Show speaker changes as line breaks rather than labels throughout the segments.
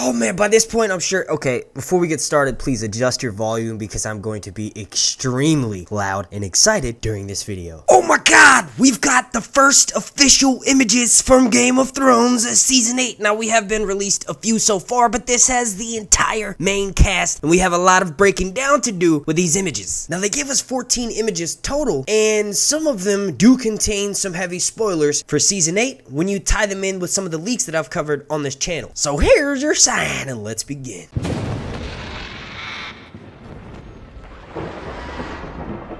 Oh man, by this point I'm sure. Okay, before we get started, please adjust your volume because I'm going to be extremely loud and excited during this video. Oh my god, we've got the first official images from Game of Thrones Season 8. Now, we have been released a few so far, but this has the entire main cast, and we have a lot of breaking down to do with these images. Now, they give us 14 images total, and some of them do contain some heavy spoilers for Season 8 when you tie them in with some of the leaks that I've covered on this channel. So here's your sign, and let's begin.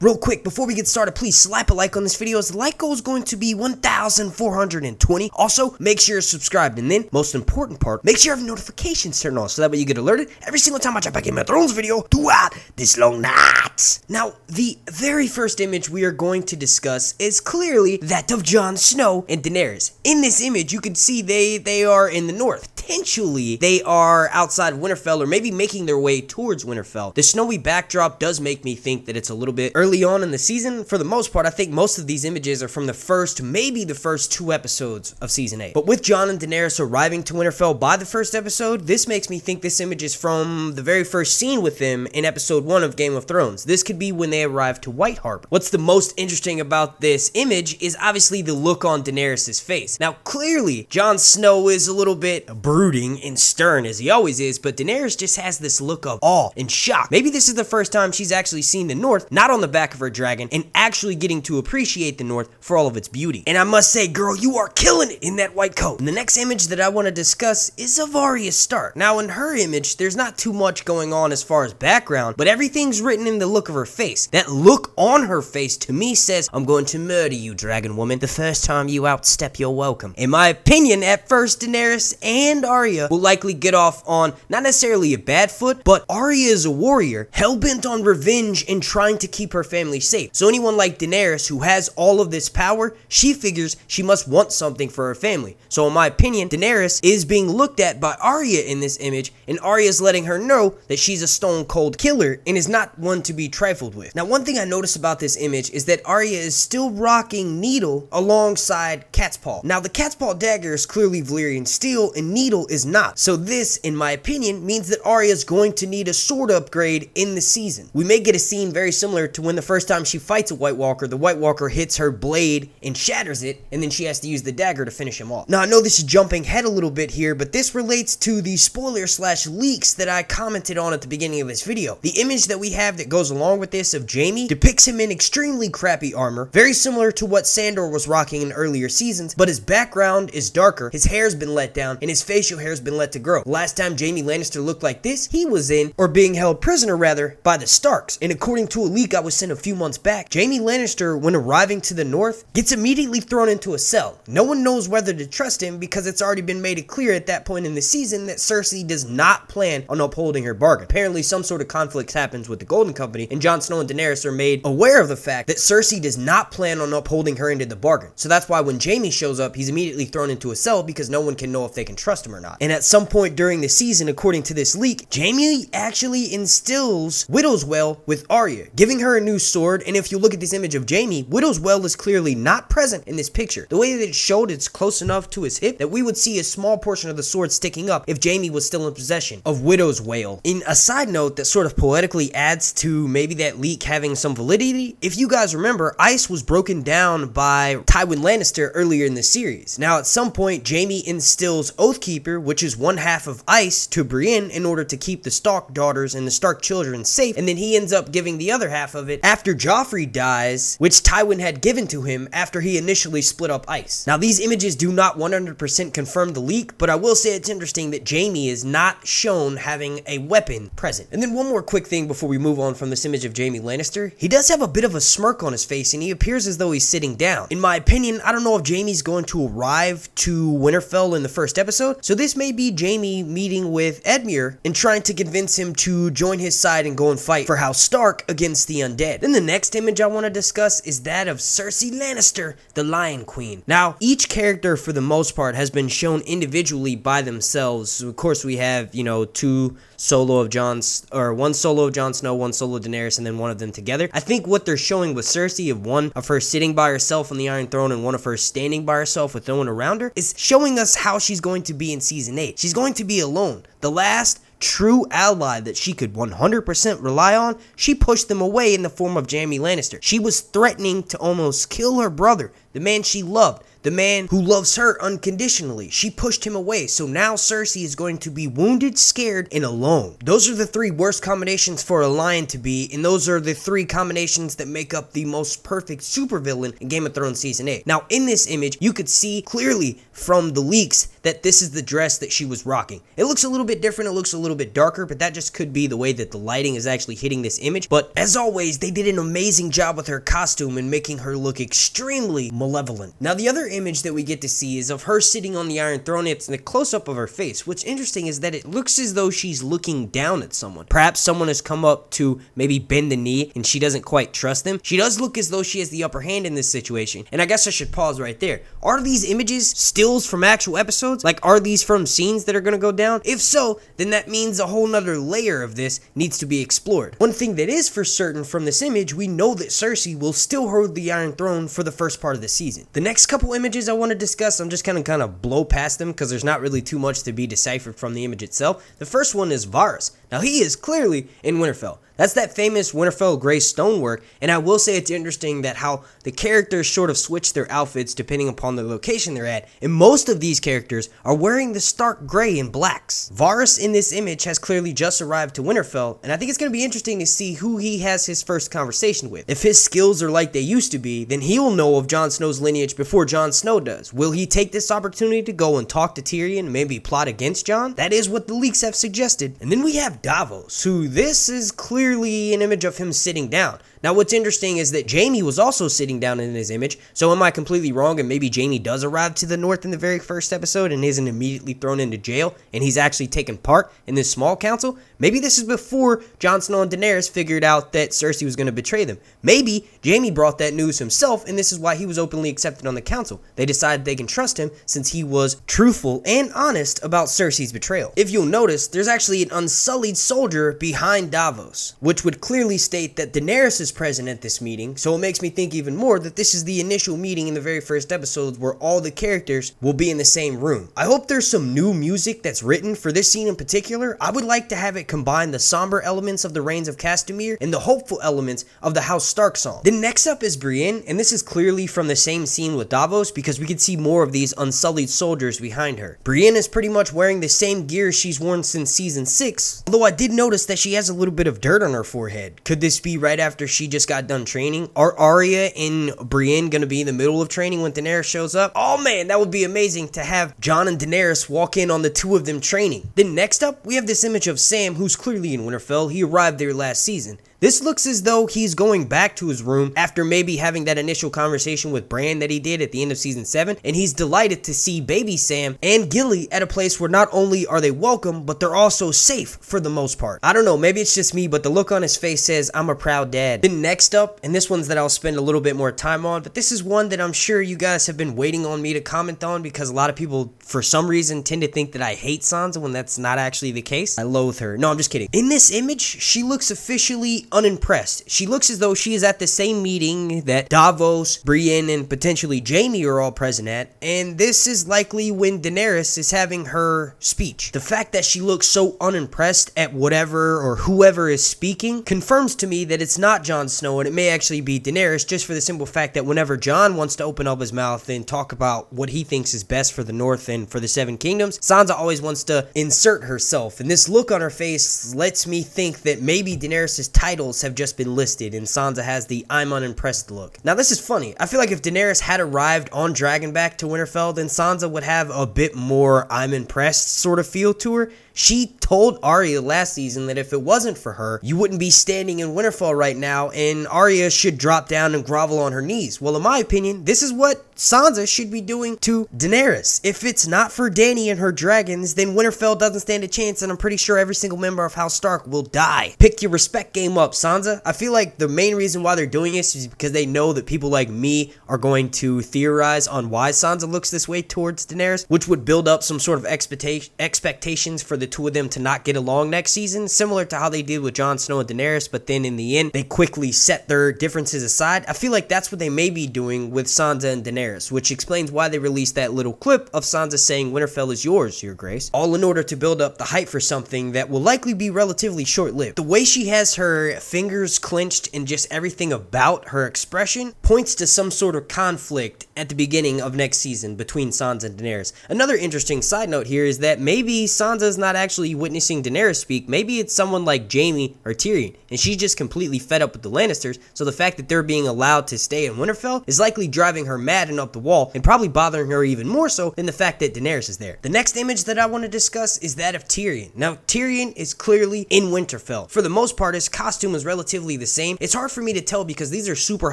Real quick, before we get started, please slap a like on this video as the like goal is going to be 1,420. Also, make sure you're subscribed, and then, most important part, make sure you have notifications turned on so that way you get alerted every single time I drop a Game of Thrones video throughout this long night. Now, the very first image we are going to discuss is clearly that of Jon Snow and Daenerys. In this image, you can see they are in the north. Potentially, they are outside of Winterfell or maybe making their way towards Winterfell. The snowy backdrop does make me think that it's a little bit early on in the season. For the most part, I think most of these images are from the first, maybe the first 2 episodes of Season 8. But with Jon and Daenerys arriving to Winterfell by the first episode, this makes me think this image is from the very first scene with them in episode 1 of Game of Thrones. This could be when they arrive to White Harbor. What's the most interesting about this image is obviously the look on Daenerys' face. Now, clearly, Jon Snow is a little bit brooding and stern as he always is, but Daenerys just has this look of awe and shock. Maybe this is the first time she's actually seen the North, not on the back of her dragon, and actually getting to appreciate the North for all of its beauty. And I must say, girl, you are killing it in that white coat. And the next image that I want to discuss is of Arya Stark. Now, in her image, there's not too much going on as far as background, but everything's written in the look of her face. That look on her face, to me, says, I'm going to murder you, dragon woman, the first time you outstep your welcome. In my opinion, at first, Daenerys and Arya will likely get off on not necessarily a bad foot, but Arya is a warrior, hell-bent on revenge and trying to keep her family safe. So anyone like Daenerys who has all of this power, she figures she must want something for her family. So in my opinion, Daenerys is being looked at by Arya in this image, and Arya is letting her know that she's a stone-cold killer and is not one to be trifled with. Now, one thing I noticed about this image is that Arya is still rocking Needle alongside Cat's Paw. Now, the Cat's Paw dagger is clearly Valyrian steel, and Needle is not. So this, in my opinion, means that Arya is going to need a sword upgrade in the season. We may get a scene very similar to when the first time she fights a White Walker, the White Walker hits her blade and shatters it, and then she has to use the dagger to finish him off. Now, I know this is jumping ahead a little bit here, but this relates to the spoiler/leaks that I commented on at the beginning of this video. The image that we have that goes along with this of Jaime depicts him in extremely crappy armor, very similar to what Sandor was rocking in earlier seasons, but his background is darker, his hair's been let down, and his facial hair's been let to grow. Last time Jaime Lannister looked like this, he was in, or being held prisoner rather, by the Starks. And according to a leak I was sent a few months back, Jaime Lannister, when arriving to the North, gets immediately thrown into a cell. No one knows whether to trust him because it's already been made clear at that point in the season that Cersei does not plan on upholding her bargain. Apparently some sort of conflict happens with the Golden Company, and Jon Snow and Daenerys are made aware of the fact that Cersei does not plan on upholding her end of the bargain. So that's why when Jaime shows up, he's immediately thrown into a cell because no one can know if they can trust him or not. And at some point during the season, according to this leak, Jaime actually instills Widow's Well with Arya, giving her a new sword. And if you look at this image of Jaime, Widow's Well is clearly not present in this picture. The way that it's showed, it's close enough to his hip that we would see a small portion of the sword sticking up if Jaime was still in possession of Widow's Well. In a side note that sort of poetically adds to maybe that leak having some validity, if you guys remember, ice was broken down by Tywin Lannister earlier in the series. Now at some point, Jaime instills Oathkeeper, which is one half of ice, to Brienne in order to keep the Stark daughters and the Stark children safe, and then he ends up giving the other half of it after Joffrey dies, which Tywin had given to him after he initially split up ice. Now these images do not 100% confirm the leak, but I will say it's interesting that Jaime is not shown having a weapon present. And then one more quick thing before we move on from this image of Jaime Lannister, he does have a bit of a smirk on his face and he appears as though he's sitting down. In my opinion, I don't know if Jaime's going to arrive to Winterfell in the first episode, so this may be Jaime meeting with Edmure and trying to convince him to join his side and go and fight for House Stark against the undead. dead. Then the next image I want to discuss is that of Cersei Lannister, the Lion Queen. Now, each character for the most part has been shown individually by themselves. So of course, we have, you know, one solo of Jon Snow, one solo of Daenerys, and then one of them together. I think what they're showing with Cersei, of one of her sitting by herself on the Iron Throne and one of her standing by herself with no one around her, is showing us how she's going to be in season 8. She's going to be alone. The last true ally that she could 100% rely on, she pushed them away in the form of Jaime Lannister. She was threatening to almost kill her brother, the man she loved, the man who loves her unconditionally. She pushed him away, so now Cersei is going to be wounded, scared, and alone. Those are the 3 worst combinations for a lion to be, and those are the 3 combinations that make up the most perfect supervillain in Game of Thrones Season 8. Now, in this image, you could see clearly from the leaks that this is the dress that she was rocking. It looks a little bit different, it looks a little bit darker, but that just could be the way that the lighting is actually hitting this image. But as always, they did an amazing job with her costume and making her look extremely malevolent. Now, the other image that we get to see is of her sitting on the Iron Throne. It's in the close-up of her face. What's interesting is that it looks as though she's looking down at someone. Perhaps someone has come up to maybe bend the knee and she doesn't quite trust them. She does look as though she has the upper hand in this situation. And I guess I should pause right there. Are these images stills from actual episodes? Like, are these from scenes that are going to go down? If so, then that means a whole nother layer of this needs to be explored. One thing that is for certain from this image, we know that Cersei will still hold the Iron Throne for the first part of the season. The next couple images I want to discuss, I'm just going to kind of blow past them because there's not really too much to be deciphered from the image itself. The first one is Varys. Now, he is clearly in Winterfell. That's that famous Winterfell gray stonework, and I will say it's interesting that how the characters sort of switch their outfits depending upon the location they're at, and most of these characters are wearing the stark gray and blacks. Varys in this image has clearly just arrived to Winterfell, and I think it's going to be interesting to see who he has his first conversation with. If his skills are like they used to be, then he'll know of Jon Snow's lineage before Jon Snow does. Will he take this opportunity to go and talk to Tyrion and maybe plot against Jon? That is what the leaks have suggested. And then we have Davos, who this is clearly an image of him sitting down. Now, what's interesting is that Jaime was also sitting down in his image, so am I completely wrong and maybe Jaime does arrive to the north in the very first episode and isn't immediately thrown into jail and he's actually taken part in this small council? Maybe this is before Jon Snow and Daenerys figured out that Cersei was going to betray them. Maybe Jaime brought that news himself and this is why he was openly accepted on the council. They decided they can trust him since he was truthful and honest about Cersei's betrayal. If you'll notice, there's actually an unsullied soldier behind Davos, which would clearly state that Daenerys is present at this meeting, so it makes me think even more that this is the initial meeting in the very first episodes where all the characters will be in the same room. I hope there's some new music that's written for this scene in particular. I would like to have it combine the somber elements of the Reigns of Castamere and the hopeful elements of the House Stark song. Then next up is Brienne, and this is clearly from the same scene with Davos because we can see more of these unsullied soldiers behind her. Brienne is pretty much wearing the same gear she's worn since season 6, although I did notice that she has a little bit of dirt on her forehead. Could this be right after she just got done training? Are Arya and Brienne gonna be in the middle of training when Daenerys shows up? Oh man, that would be amazing to have Jon and Daenerys walk in on the two of them training. Then next up, we have this image of Sam, who's clearly in Winterfell. He arrived there last season. This looks as though he's going back to his room after maybe having that initial conversation with Bran that he did at the end of season 7, and he's delighted to see baby Sam and Gilly at a place where not only are they welcome, but they're also safe for the most part. I don't know, maybe it's just me, but the look on his face says, I'm a proud dad. Then next up, and this one's that I'll spend a little bit more time on, but this is one that I'm sure you guys have been waiting on me to comment on because a lot of people, for some reason, tend to think that I hate Sansa when that's not actually the case. I loathe her. No, I'm just kidding. In this image, she looks officially unimpressed. She looks as though she is at the same meeting that Davos, Brienne, and potentially Jaime are all present at, and this is likely when Daenerys is having her speech. The fact that she looks so unimpressed at whatever or whoever is speaking confirms to me that it's not Jon Snow and it may actually be Daenerys, just for the simple fact that whenever Jon wants to open up his mouth and talk about what he thinks is best for the North and for the Seven Kingdoms, Sansa always wants to insert herself, and this look on her face lets me think that maybe Daenerys' titles have just been listed and Sansa has the I'm unimpressed look. Now this is funny. I feel like if Daenerys had arrived on Dragonback to Winterfell, then Sansa would have a bit more I'm impressed sort of feel to her. She told Arya last season that if it wasn't for her, you wouldn't be standing in Winterfell right now, and Arya should drop down and grovel on her knees. Well, in my opinion, this is what Sansa should be doing to Daenerys. If it's not for Dany and her dragons, then Winterfell doesn't stand a chance, and I'm pretty sure every single member of House Stark will die. Pick your respect game up, Sansa. I feel like the main reason why they're doing this is because they know that people like me are going to theorize on why Sansa looks this way towards Daenerys, which would build up some sort of expectations for the two of them to not get along next season, similar to how they did with Jon Snow and Daenerys, but then in the end, they quickly set their differences aside. I feel like that's what they may be doing with Sansa and Daenerys, which explains why they released that little clip of Sansa saying, "Winterfell is yours, your grace," all in order to build up the hype for something that will likely be relatively short-lived. The way she has her fingers clenched and just everything about her expression points to some sort of conflict at the beginning of next season between Sansa and Daenerys. Another interesting side note here is that maybe Sansa's not actually witnessing Daenerys speak. Maybe it's someone like Jaime or Tyrion, and she's just completely fed up with the Lannisters, so the fact that they're being allowed to stay in Winterfell is likely driving her mad and up the wall, and probably bothering her even more so than the fact that Daenerys is there. The next image that I want to discuss is that of Tyrion. Now, Tyrion is clearly in Winterfell. For the most part, his costume is relatively the same. It's hard for me to tell because these are super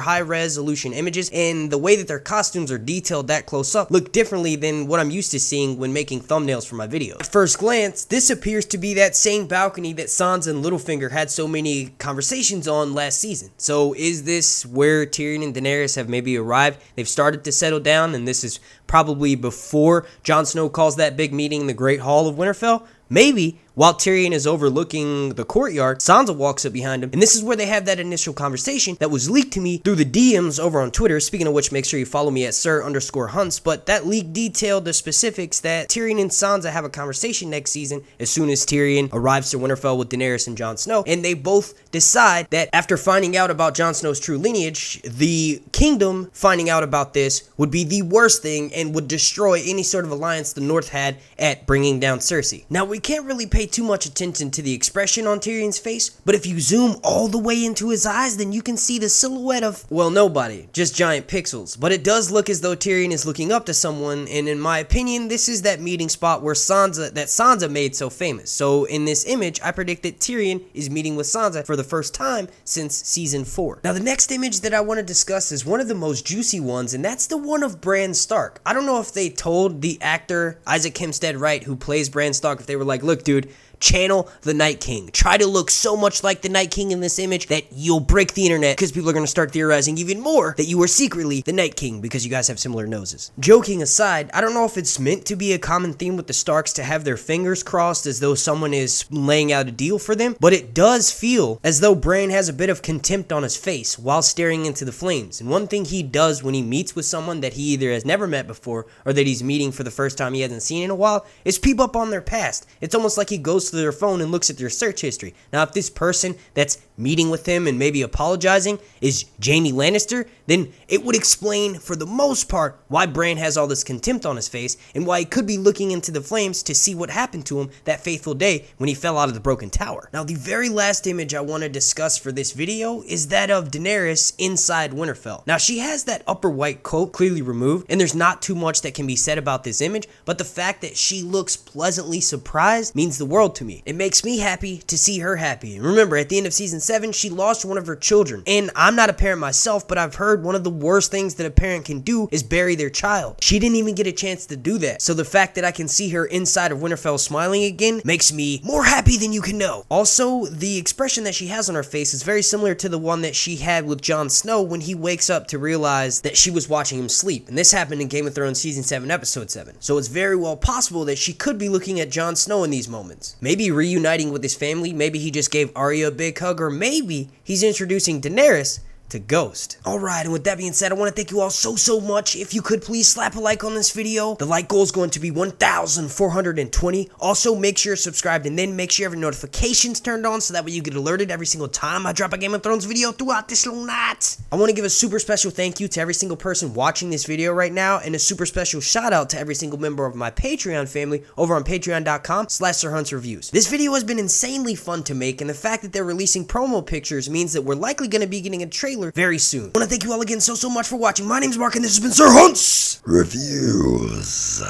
high resolution images, and the way that their costumes are detailed that close up look differently than what I'm used to seeing when making thumbnails for my videos. At first glance, this appears to be that same balcony that Sansa and Littlefinger had so many conversations on last season. So is this where Tyrion and Daenerys have maybe arrived? They've started to settle down, and this is probably before Jon Snow calls that big meeting in the Great Hall of Winterfell? Maybe while Tyrion is overlooking the courtyard, Sansa walks up behind him, and this is where they have that initial conversation that was leaked to me through the DMs over on Twitter. Speaking of which, make sure you follow me at Sir_Hunts, but that leak detailed the specifics that Tyrion and Sansa have a conversation next season as soon as Tyrion arrives to Winterfell with Daenerys and Jon Snow, and they both decide that after finding out about Jon Snow's true lineage, the kingdom finding out about this would be the worst thing and would destroy any sort of alliance the North had at bringing down Cersei. Now, we can't really pay too much attention to the expression on Tyrion's face, but if you zoom all the way into his eyes, then you can see the silhouette of, well, nobody, just giant pixels. But it does look as though Tyrion is looking up to someone, and in my opinion, this is that meeting spot where Sansa made so famous. So in this image, I predict that Tyrion is meeting with Sansa for the first time since season 4. Now, the next image that I want to discuss is one of the most juicy ones, and that's the one of Bran Stark. I don't know if they told the actor Isaac Hempstead Wright, who plays Bran Stark, if they were like, "Look, dude, channel the Night King. Try to look so much like the Night King in this image that you'll break the internet, because people are going to start theorizing even more that you were secretly the Night King because you guys have similar noses." Joking aside, I don't know if it's meant to be a common theme with the Starks to have their fingers crossed as though someone is laying out a deal for them, but it does feel as though Bran has a bit of contempt on his face while staring into the flames. And one thing he does when he meets with someone that he either has never met before or that he's meeting for the first time he hasn't seen in a while is peep up on their past. It's almost like he goes to their phone and looks at their search history. Now, if this person that's meeting with him and maybe apologizing is Jaime Lannister, then it would explain for the most part why Bran has all this contempt on his face and why he could be looking into the flames to see what happened to him that fateful day when he fell out of the broken tower. Now, the very last image I want to discuss for this video is that of Daenerys inside Winterfell. Now, she has that upper white coat clearly removed, and there's not too much that can be said about this image, but the fact that she looks pleasantly surprised means the world to me. It makes me happy to see her happy. And remember, at the end of season 7, she lost one of her children. And I'm not a parent myself, but I've heard one of the worst things that a parent can do is bury their child. She didn't even get a chance to do that. So the fact that I can see her inside of Winterfell smiling again makes me more happy than you can know. Also, the expression that she has on her face is very similar to the one that she had with Jon Snow when he wakes up to realize that she was watching him sleep. And this happened in Game of Thrones season 7, episode 7. So it's very well possible that she could be looking at Jon Snow in these moments. Maybe reuniting with his family, maybe he just gave Arya a big hug, or maybe he's introducing Daenerys to Ghost. Alright, and with that being said, I want to thank you all so much. If you could please slap a like on this video. The like goal is going to be 1,420. Also, make sure you're subscribed, and then make sure you have your notifications turned on so that way you get alerted every single time I drop a Game of Thrones video throughout this long night. I want to give a super special thank you to every single person watching this video right now, and a super special shout out to every single member of my Patreon family over on patreon.com/SirHuntsReviews. This video has been insanely fun to make, and the fact that they're releasing promo pictures means that we're likely going to be getting a trailer very soon. I want to thank you all again so much for watching. My name's Mark, and this has been Sir Hunts Reviews.